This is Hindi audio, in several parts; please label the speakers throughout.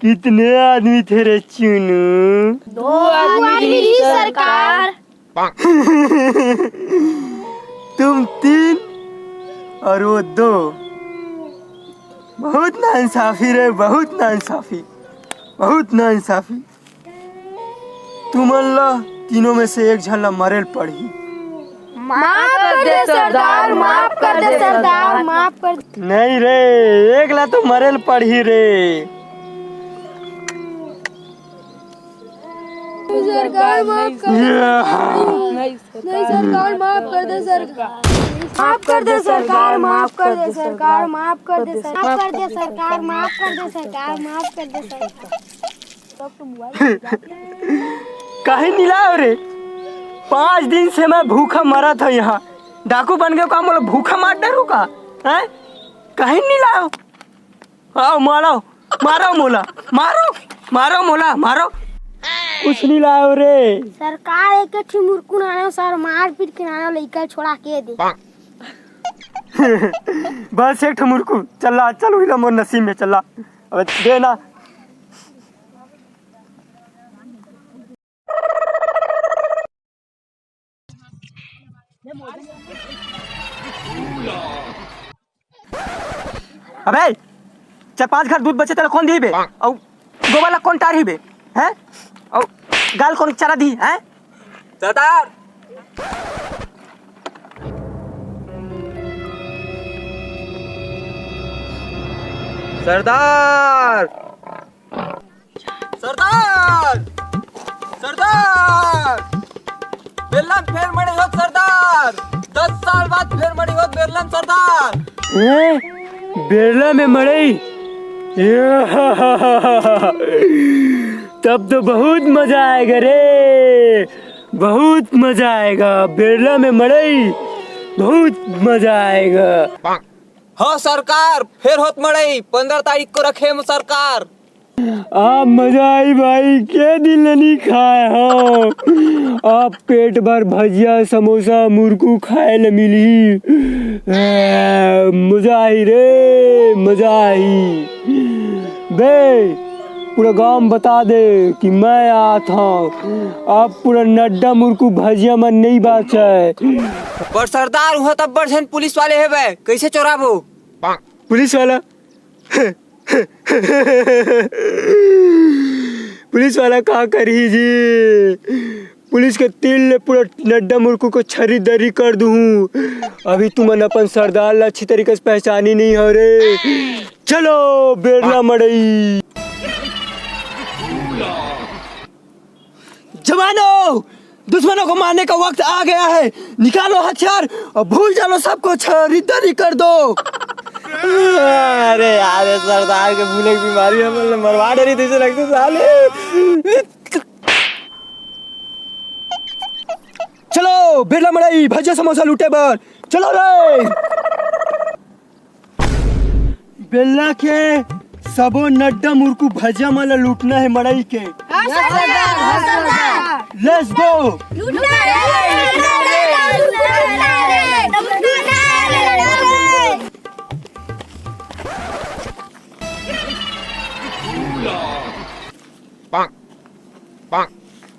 Speaker 1: कितने आदमी थे रे चुनू?
Speaker 2: 2 आदमी ही सरकार।
Speaker 1: तुम 3 और वो 2। बहुत नाइंसाफी रे, बहुत नाइंसाफी, बहुत नाइंसाफी। तुम अल्लाह तीनों में से एक झल्ला मरेल पड़ी।
Speaker 2: माफ कर दे सरदार, माफ कर दे सरदार, माफ कर दे।
Speaker 1: नहीं रे, एक ला तो मरेल पड़ी रे।
Speaker 2: सरकार माफ कर दे। नहीं सरकार माफ कर दे सरकार। माफ कर दे सरकार, माफ कर दे सरकार, माफ कर दे सरकार, माफ कर दे सरकार, माफ कर दे सरकार, माफ कर दे सरकार।
Speaker 1: कहीं मिलाओ रे, 5 दिन से मैं भूखा मरा था यहाँ। डाकू बन गया का मोला भूखा मार डरू का है? कहीं नहीं लाओ। आओ मारो, मारो मोला, मारो, मारो मोला, मारो। कुछ नहीं लाओ रे।
Speaker 2: सरकार एक ठी मुर्कू नानो सर मार पीट के नानो लइका छोड़ा के दे।
Speaker 1: बस एक मुर्कू चला, चल हुई मोर नसीब में चला। अब देना। अबे 4-5 घर दूध बचे तेरा कौन दी बे? और गोवाला कौन टार ही बे? हैं? और गाल कौन चारा दी हैं? सरदार सरदार सरदार सरदार बेलम फेर मड़ी हो सरदार। 10 साल बाद फेर मड़ी हो बेलम सरदार। बेरला में मड़ई तब तो बहुत मजा आएगा रे, बहुत मजा आएगा। बेरला में मड़ई बहुत मजा आएगा।
Speaker 3: हाँ सरकार, फिर होत मड़ई 15 तारीख को रखे हम सरकार।
Speaker 1: आप मजा आई भाई, क्या दिल नहीं खाए हो। आप पेट भर भजिया समोसा मुर्कू खाए ल मिली। मजा आई रे, मजा आई बे। पूरा गांव में बता दे कि मैं आता हूँ। आप पूरा नड्डा मुर्कू भजिया मन नहीं बाचे।
Speaker 3: पर सरदार हुआ तब बड़े पुलिस वाले है बे, कैसे चोराबो?
Speaker 1: पुलिस वाला पुलिस वाला कहा करी जी? पुलिस के तिल पूरा नड्डा मुर्कू को छरी दरी कर दूँ। अभी तुम अपन सरदार ला अच्छी तरीके से पहचानी नहीं हो रे। चलो बेरला मड़ई। जवानों, दुश्मनों को मारने का वक्त आ गया है। निकालो हथियार और भूल जानो सबको छरी दरी कर दो। अरे यार, सरदार के भूले की बीमारी हमने मरवा डरी तुझे लगते साले। चलो बेरला मड़ई भजिया समोसा लूटे बर चलो रे। बेला के सबो नड्डा मुर्कू भजिया माला लूटना है मड़ई के। Let's go.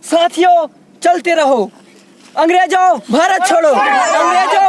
Speaker 1: साथियों चलते रहो। अंग्रेजों भारत छोड़ो, अंग्रेजों